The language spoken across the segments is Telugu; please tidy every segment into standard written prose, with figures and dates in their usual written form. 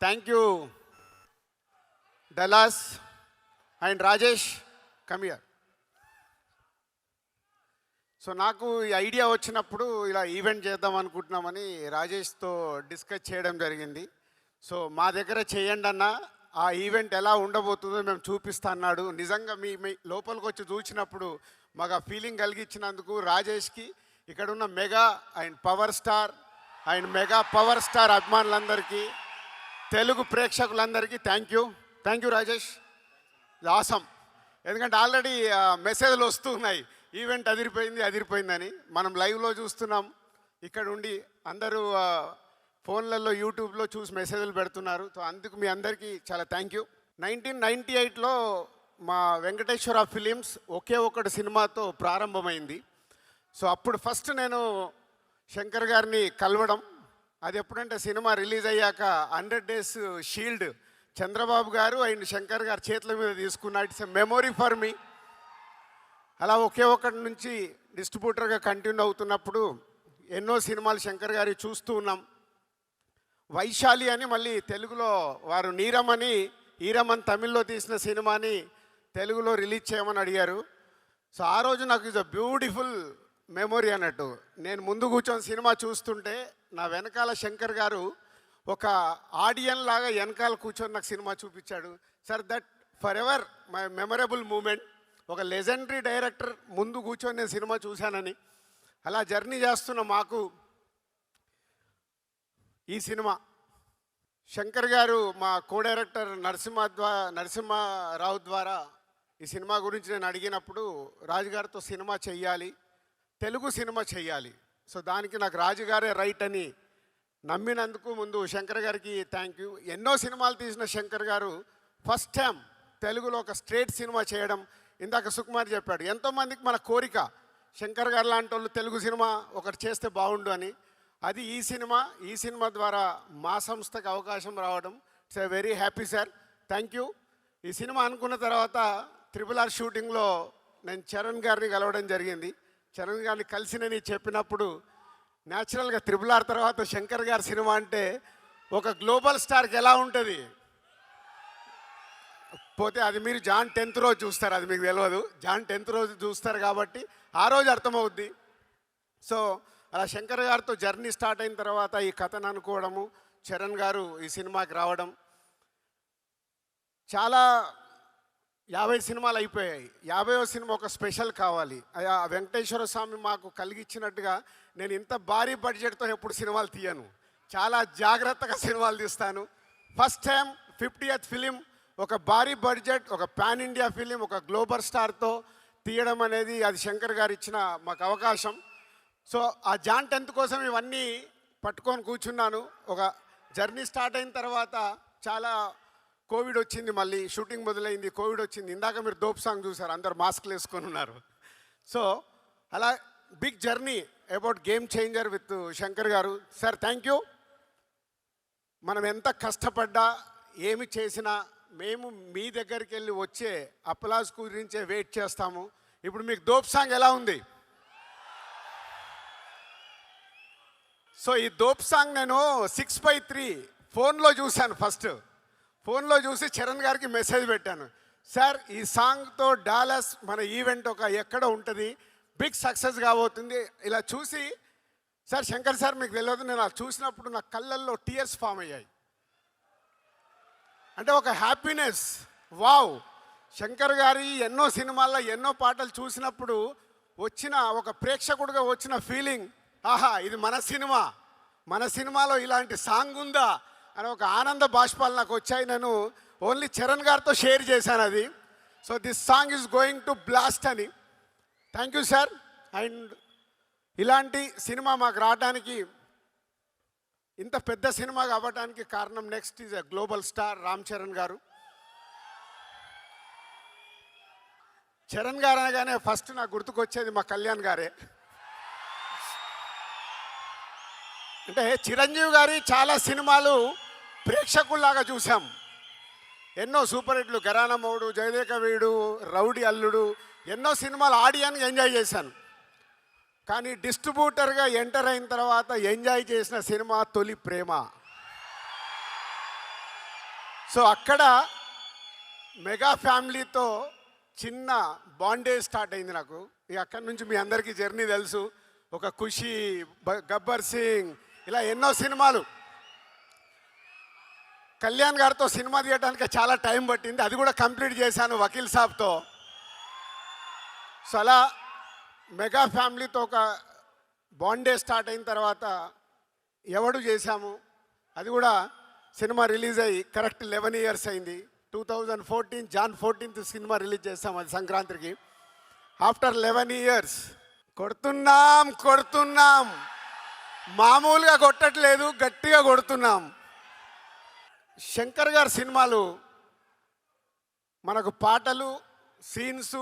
Thank you Dallas and Rajesh come here. So నాకు ఈ ఐడియా వచ్చినప్పుడు ఇలా ఈవెంట్ చేద్దాం అనుకుంటున్నామని రాజేష్తో డిస్కస్ చేయడం జరిగింది. సో మా దగ్గర చేయండి అన్న, ఆ ఈవెంట్ ఎలా ఉండబోతుందో మేము చూపిస్తా అన్నాడు. నిజంగా మీ లోపలికి వచ్చి చూసినప్పుడు మాకు ఆ ఫీలింగ్ కలిగించినందుకు రాజేష్కి, ఇక్కడ ఉన్న mega and power star and mega power star అభిమానులందరికీ, తెలుగు ప్రేక్షకులందరికీ థ్యాంక్ యూ రాజేష్. ఆసం. ఎందుకంటే ఆల్రెడీ మెసేజ్లు వస్తున్నాయి, ఈవెంట్ అదిరిపోయిందని. మనం లైవ్లో చూస్తున్నాం, ఇక్కడ ఉండి అందరూ ఫోన్లలో యూట్యూబ్లో చూసి మెసేజ్లు పెడుతున్నారు. సో అందుకు మీ అందరికీ చాలా థ్యాంక్ యూ. 1998లో మా వెంకటేశ్వర ఫిలిమ్స్ ఒకే ఒకటి సినిమాతో ప్రారంభమైంది. సో అప్పుడు ఫస్ట్ నేను శంకర్ గారిని కలవడం, అది ఎప్పుడంటే సినిమా రిలీజ్ అయ్యాక 100 Days షీల్డ్ చంద్రబాబు గారు అండ్ శంకర్ గారు చేతుల మీద తీసుకున్న it's a memory for me. అలా ఒకే ఒకటి నుంచి డిస్ట్రిబ్యూటర్గా కంటిన్యూ అవుతున్నప్పుడు ఎన్నో సినిమాలు శంకర్ గారి చూస్తూ ఉన్నాం. వైశాలి అని మళ్ళీ తెలుగులో వారు నీరమని ఈరమన్ తమిళ్లో తీసిన సినిమాని తెలుగులో రిలీజ్ చేయమని అడిగారు. సో ఆ రోజు నాకు ఇస్ అ బ్యూటిఫుల్ మెమొరీ అన్నట్టు. నేను ముందు కూర్చొని సినిమా చూస్తుంటే నా వెనకాల శంకర్ గారు ఒక ఆడియన్ లాగా వెనకాల కూర్చొని నాకు సినిమా చూపించాడు. Sir that for ever my memorable moment. ఒక లెజెండరీ డైరెక్టర్ ముందు కూర్చొని నేను సినిమా చూశానని. అలా జర్నీ చేస్తున్న మాకు ఈ సినిమా శంకర్ గారు మా కో డైరెక్టర్ నరసింహారావు ద్వారా ఈ సినిమా గురించి నేను అడిగినప్పుడు రాజుగారితో సినిమా చెయ్యాలి, తెలుగు సినిమా చెయ్యాలి. సో దానికి నాకు రాజుగారే రైట్ అని నమ్మినందుకు ముందు శంకర్ గారికి థ్యాంక్ యూ. ఎన్నో సినిమాలు తీసిన శంకర్ గారు ఫస్ట్ టైం తెలుగులో ఒక స్ట్రేట్ సినిమా చేయడం. ఇందాక సుకుమార్ చెప్పాడు, ఎంతోమందికి మన కోరిక శంకర్ గారు లాంటి వాళ్ళు తెలుగు సినిమా ఒకటి చేస్తే బాగుండు అని. అది ఈ సినిమా ద్వారా మా సంస్థకు అవకాశం రావడం. It's a very happy sir, thank you. ఈ సినిమా అనుకున్న తర్వాత RRR షూటింగ్లో నేను చరణ్ గారిని కలవడం జరిగింది. చరణ్ గారిని కలిసినని చెప్పినప్పుడు న్యాచురల్గా RRR తర్వాత శంకర్ గారి సినిమా అంటే ఒక గ్లోబల్ స్టార్కి ఎలా ఉంటుంది పోతే అది మీరు జాన్ 10th రోజు చూస్తారు, అది మీకు తెలియదు. జాన్ 10th రోజు చూస్తారు కాబట్టి ఆ రోజు అర్థమవుద్ది. సో అలా శంకర్ గారితో జర్నీ స్టార్ట్ అయిన తర్వాత ఈ కథను అనుకోవడము, చరణ్ గారు ఈ సినిమాకి రావడం, చాలా 50 సినిమాలు అయిపోయాయి. 50వ సినిమా ఒక స్పెషల్ కావాలి. ఆ వెంకటేశ్వర స్వామి మాకు కలిగించినట్టుగా నేను ఇంత భారీ బడ్జెట్తో ఎప్పుడు సినిమాలు తీయను, చాలా జాగ్రత్తగా సినిమాలు తీస్తాను. ఫస్ట్ టైం 50th ఫిలిం, ఒక భారీ బడ్జెట్, ఒక పాన్ ఇండియా ఫిలిం, ఒక గ్లోబల్ స్టార్తో తీయడం అనేది అది శంకర్ గారు ఇచ్చిన మాకు అవకాశం. సో ఆ జాన్ 10th కోసం ఇవన్నీ పట్టుకొని కూర్చున్నాను. ఒక జర్నీ స్టార్ట్ అయిన తర్వాత చాలా కోవిడ్ వచ్చింది, మళ్ళీ షూటింగ్ మొదలైంది, కోవిడ్ వచ్చింది. ఇందాక మీరు దోప్ సాంగ్ చూసారు, అందరు మాస్క్లు వేసుకొని ఉన్నారు. సో అలా big journey about game changer with Shankar garu. Sir thank you. మనం ఎంత కష్టపడ్డా ఏమి చేసినా మేము మీ దగ్గరికి వెళ్ళి వచ్చే అప్లాజ్ గురించే వెయిట్ చేస్తాము. ఇప్పుడు మీకు దోప్ సాంగ్ ఎలా ఉంది? సో ఈ దోప్ సాంగ్ నేను 6/3 ఫోన్లో చూశాను. ఫస్ట్ ఫోన్లో చూసి చరణ్ గారికి మెసేజ్ పెట్టాను, సార్ ఈ సాంగ్తో డాలస్ మన ఈవెంట్ ఒక ఎక్కడ ఉంటుంది, బిగ్ సక్సెస్ కాబోతుంది. ఇలా చూసి సార్ శంకర్ సార్ మీకు తెలియదు, నేను అది చూసినప్పుడు నా కళ్ళల్లో టీయర్స్ ఫామ్ అయ్యాయి. అంటే ఒక హ్యాపీనెస్. వావ్, శంకర్ గారి ఎన్నో సినిమాల్లో ఎన్నో పాటలు చూసినప్పుడు వచ్చిన ఒక ప్రేక్షకుడిగా వచ్చిన ఫీలింగ్, ఆహా ఇది మన సినిమాలో ఇలాంటి సాంగ్ ఉందా అని ఒక ఆనంద బాష్పాలు నాకు వచ్చాయి. నేను ఓన్లీ చరణ్ గారితో షేర్ చేశాను అది. So this song is going to blast అని. Thank you sir. అండ్ ఇలాంటి సినిమా మాకు రావడానికి, ఇంత పెద్ద సినిమా అవ్వడానికి కారణం next is a global star Ram Charan garu. Charan గారు అనగానే ఫస్ట్ నాకు గుర్తుకొచ్చేది మా కళ్యాణ్ గారే. అంటే చిరంజీవి గారి చాలా సినిమాలు ప్రేక్షకుల్లాగా చూసాం. ఎన్నో సూపర్ హిట్లు, ఘరానా మౌడు, జయదేక వీడు, రౌడీ అల్లుడు, ఎన్నో సినిమాలు ఆడియన్గా ఎంజాయ్ చేశాను. కానీ డిస్ట్రిబ్యూటర్గా ఎంటర్ అయిన తర్వాత ఎంజాయ్ చేసిన సినిమా తొలి ప్రేమ. సో అక్కడ మెగా ఫ్యామిలీతో చిన్న బాండేజ్ స్టార్ట్ అయింది నాకు. ఇక అక్కడి నుంచి మీ అందరికీ జర్నీ తెలుసు. ఒక ఖుషి, గబ్బర్ సింగ్, ఇలా ఎన్నో సినిమాలు. కళ్యాణ్ గారితో సినిమా తీయడానికి చాలా టైం పట్టింది, అది కూడా కంప్లీట్ చేశాను వకీల్ సాబ్తో. సో అలా మెగా ఫ్యామిలీతో ఒక బాండే స్టార్ట్ అయిన తర్వాత ఎవడు చేశాము, అది కూడా సినిమా రిలీజ్ అయ్యి కరెక్ట్ 11 ఇయర్స్ అయింది. 2014 జాన్ 14th సినిమా రిలీజ్ చేస్తాం, అది సంక్రాంతికి. ఆఫ్టర్ 11 ఇయర్స్ కొడుతున్నాం, మామూలుగా కొట్టట్లేదు, గట్టిగా కొడుతున్నాం. శంకర్ గారి సినిమాలు మనకు పాటలు, సీన్స్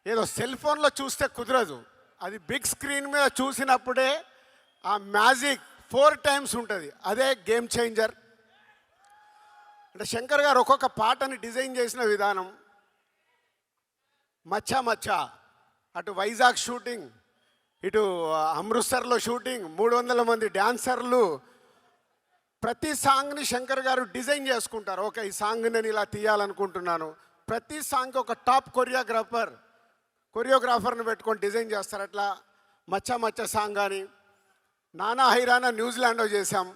ఏదో సెల్ ఫోన్లో చూస్తే కుదరదు, అది బిగ్ స్క్రీన్ మీద చూసినప్పుడే ఆ మ్యాజిక్ 4 టైమ్స్ ఉంటుంది. అదే గేమ్ చేంజర్. అంటే శంకర్ గారు ఒక్కొక్క పాటని డిజైన్ చేసిన విధానం, మచ్చా మచ్చా, అటు వైజాగ్ షూటింగ్, ఇటు అమృత్సర్లో షూటింగ్, 300 మంది డ్యాన్సర్లు, ప్రతి సాంగ్ని శంకర్ గారు డిజైన్ చేసుకుంటారు. ఓకే, ఈ సాంగ్ నేను ఇలా తీయాలనుకుంటున్నాను. ప్రతి సాంగ్కి ఒక టాప్ కొరియోగ్రాఫర్ని పెట్టుకొని డిజైన్ చేస్తారు. అట్లా మచ్చా మచ్చా సాంగ్ కానీ, నానా హైరానా న్యూజిలాండ్లో చేశాం.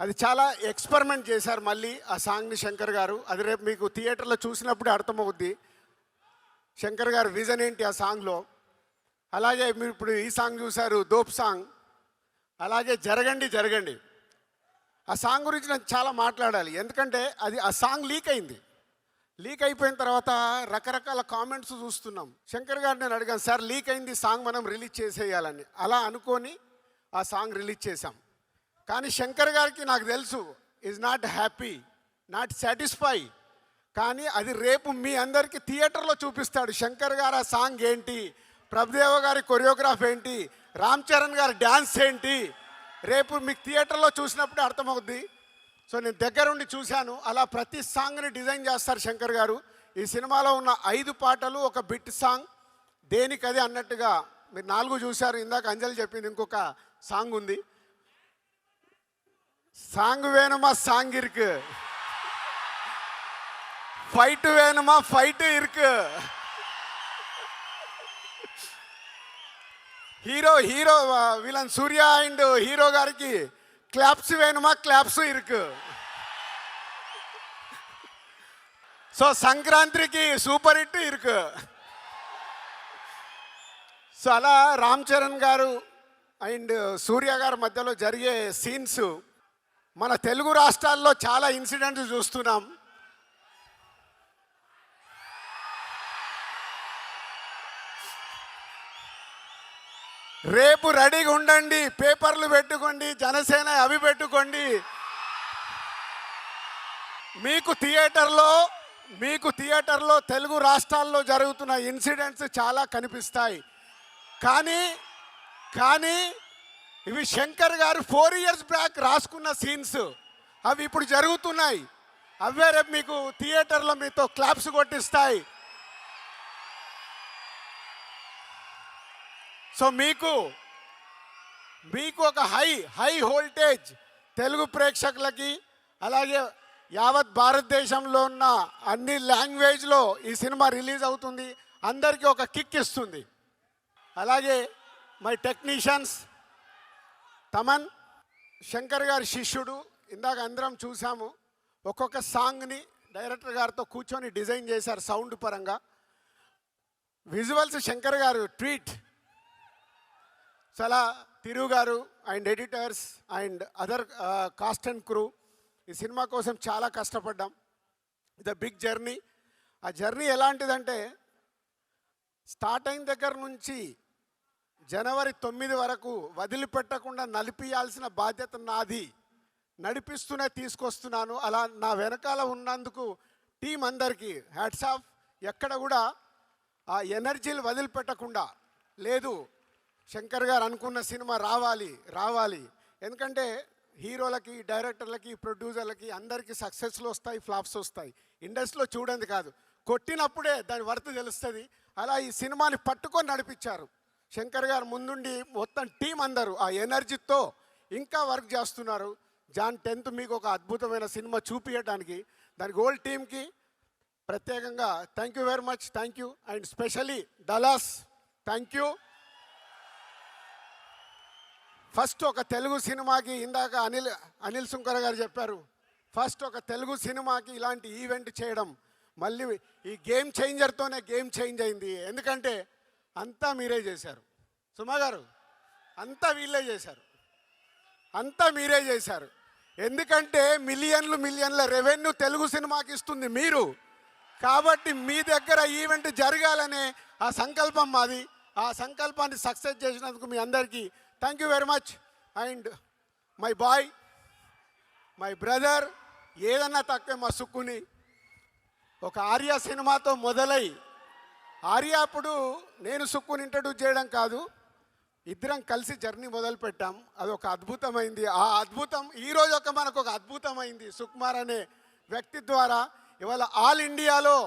అది చాలా ఎక్స్పెరిమెంట్ చేశారు మళ్ళీ ఆ సాంగ్ని శంకర్ గారు. అది రేపు మీకు థియేటర్లో చూసినప్పుడే అర్థమవుద్ది శంకర్ గారు విజన్ ఏంటి ఆ సాంగ్లో. అలాగే మీరు ఇప్పుడు ఈ సాంగ్ చూశారు, దోప్ సాంగ్. అలాగే జరగండి. ఆ సాంగ్ గురించి నేను చాలా మాట్లాడాలి, ఎందుకంటే అది ఆ సాంగ్ లీక్ అయింది. లీక్ అయిపోయిన తర్వాత రకరకాల కామెంట్స్ చూస్తున్నాం. శంకర్ గారు నేను అడిగాను, సార్ లీక్ అయింది సాంగ్, మనం రిలీజ్ చేసేయాలని. అలా అనుకొని ఆ సాంగ్ రిలీజ్ చేశాం. కానీ శంకర్ గారికి నాకు తెలుసు, is not happy, not satisfy. కానీ అది రేపు మీ అందరికీ థియేటర్లో చూపిస్తాడు. శంకర్ గారు ఆ సాంగ్ ఏంటి, ప్రభుదేవ గారి కొరియోగ్రాఫ్ ఏంటి, రామ్ చరణ్ గారి డ్యాన్స్ ఏంటి, రేపు మీకు థియేటర్లో చూసినప్పుడే అర్థమవుద్ది. సో నేను దగ్గరుండి చూశాను. అలా ప్రతి సాంగ్ని డిజైన్ చేస్తారు శంకర్ గారు. ఈ సినిమాలో ఉన్న 5 పాటలు ఒక బిట్ సాంగ్, దేనికది అన్నట్టుగా. మీరు 4 చూశారు, ఇందాక అంజలి చెప్పింది ఇంకొక సాంగ్ ఉంది. సాంగ్ వేணுమా సాంగ్ ఇరుకు, ఫైట్ వేணுమా ఫైట్ ఇరుకు, hero villain Surya and hero గారికి క్లాప్స్ వేணுమా క్లాప్స్ ఇరుకు. సో సంక్రాంతికి సూపర్ హిట్ ఇరుకు. సో అలా రామ్ చరణ్ గారు అండ్ సూర్య గారి మధ్యలో జరిగే సీన్స్ మన తెలుగు రాష్ట్రాల్లో చాలా ఇన్సిడెంట్స్ చూస్తున్నాం. రేపు రెడీగా ఉండండి, పేపర్లు పెట్టుకోండి, జనసేన అవి పెట్టుకోండి. మీకు థియేటర్లో తెలుగు రాష్ట్రాల్లో జరుగుతున్న ఇన్సిడెంట్స్ చాలా కనిపిస్తాయి. కానీ ఇవి శంకర్ గారు 4 ఇయర్స్ బ్యాక్ రాసుకున్న సీన్స్, అవి ఇప్పుడు జరుగుతున్నాయి. అవే రేపు మీకు థియేటర్లో మీతో క్లాప్స్ కొట్టిస్తాయి. సో మీకు ఒక హై వోల్టేజ్ తెలుగు ప్రేక్షకులకి, అలాగే యావత్ భారతదేశంలో ఉన్న అన్ని లాంగ్వేజ్లో ఈ సినిమా రిలీజ్ అవుతుంది, అందరికీ ఒక కిక్ ఇస్తుంది. అలాగే మై టెక్నీషియన్స్ తమన్, శంకర్ గారి శిష్యుడు. ఇందాక అందరం చూసాము, ఒక్కొక్క సాంగ్ని డైరెక్టర్ గారితో కూర్చొని డిజైన్ చేశారు సౌండ్ పరంగా. విజువల్స్ శంకర్ గారు ట్వీట్. చాలా తిరు గారు and editors and other cost and crew ఈ సినిమా కోసం చాలా కష్టపడ్డాం. ఇది బిగ్ జర్నీ. ఆ జర్నీ ఎలాంటిదంటే, స్టార్ట్ అయిన దగ్గర నుంచి జనవరి 9 వరకు వదిలిపెట్టకుండా నడిపియాల్సిన బాధ్యత నాది. నడిపిస్తూనే తీసుకొస్తున్నాను. అలా నా వెనకాల ఉన్నందుకు టీం అందరికీ హ్యాట్స్ ఆఫ్. ఎక్కడ కూడా ఆ ఎనర్జీలు వదిలిపెట్టకుండా లేదు, శంకర్ గారు అనుకున్న సినిమా రావాలి. ఎందుకంటే హీరోలకి, డైరెక్టర్లకి, ప్రొడ్యూసర్లకి అందరికీ సక్సెస్లు వస్తాయి, ఫ్లాప్స్ వస్తాయి. ఇండస్ట్రీలో చూడండి కాదు, కొట్టినప్పుడే దాని వర్త్ తెలుస్తుంది. అలా ఈ సినిమాని పట్టుకొని నడిపించారు శంకర్ గారు ముందుండి. మొత్తం టీం అందరూ ఆ ఎనర్జీతో ఇంకా వర్క్ చేస్తున్నారు. జాన్ 10th మీకు ఒక అద్భుతమైన సినిమా చూపించడానికి దానికి హోల్ టీమ్కి ప్రత్యేకంగా thank you very much, thank you. And specially Dallas thank you. First ఒక తెలుగు సినిమాకి ఇందాక అనిల్ సుంకర గారు చెప్పారు, ఫస్ట్ ఒక తెలుగు సినిమాకి ఇలాంటి ఈవెంట్ చేయడం మళ్ళీ ఈ గేమ్ చేంజర్తోనే గేమ్ చేంజ్ అయింది. ఎందుకంటే అంతా మీరే చేశారు సుమా గారు, అంతా వీళ్ళే చేశారు, అంతా మీరే చేశారు. ఎందుకంటే మిలియన్ల రెవెన్యూ తెలుగు సినిమాకి ఇస్తుంది మీరు. కాబట్టి మీ దగ్గర ఈవెంట్ జరగాలనే ఆ సంకల్పం మాది. ఆ సంకల్పాన్ని సక్సెస్ చేసినందుకు మీ అందరికీ thank you very much. And my boy, my brother, ఏదన్నా తక్కువ మా సుక్కుని ఒక ఆర్య సినిమాతో మొదలై ఆర్య అప్పుడు నేను సుక్కుని ఇంట్రడ్యూస్ చేయడం కాదు, ఇద్దరం కలిసి జర్నీ మొదలు పెట్టాం. అదొక అద్భుతమైంది. ఆ అద్భుతం ఈరోజు మనకు ఒక అద్భుతమైంది సుకుమార్ అనే వ్యక్తి ద్వారా. ఇవాళ ఆల్ ఇండియాలో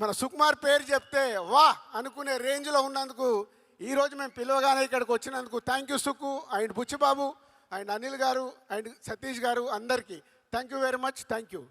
మన సుకుమార్ పేరు చెప్తే వా అనుకునే రేంజ్లో ఉన్నందుకు ఈరోజు మేము పిలవగానే ఇక్కడికి వచ్చినందుకు thank you Sukku and Buchibabu and Anil garu and Satish garu అందరికీ thank you very much, thank you.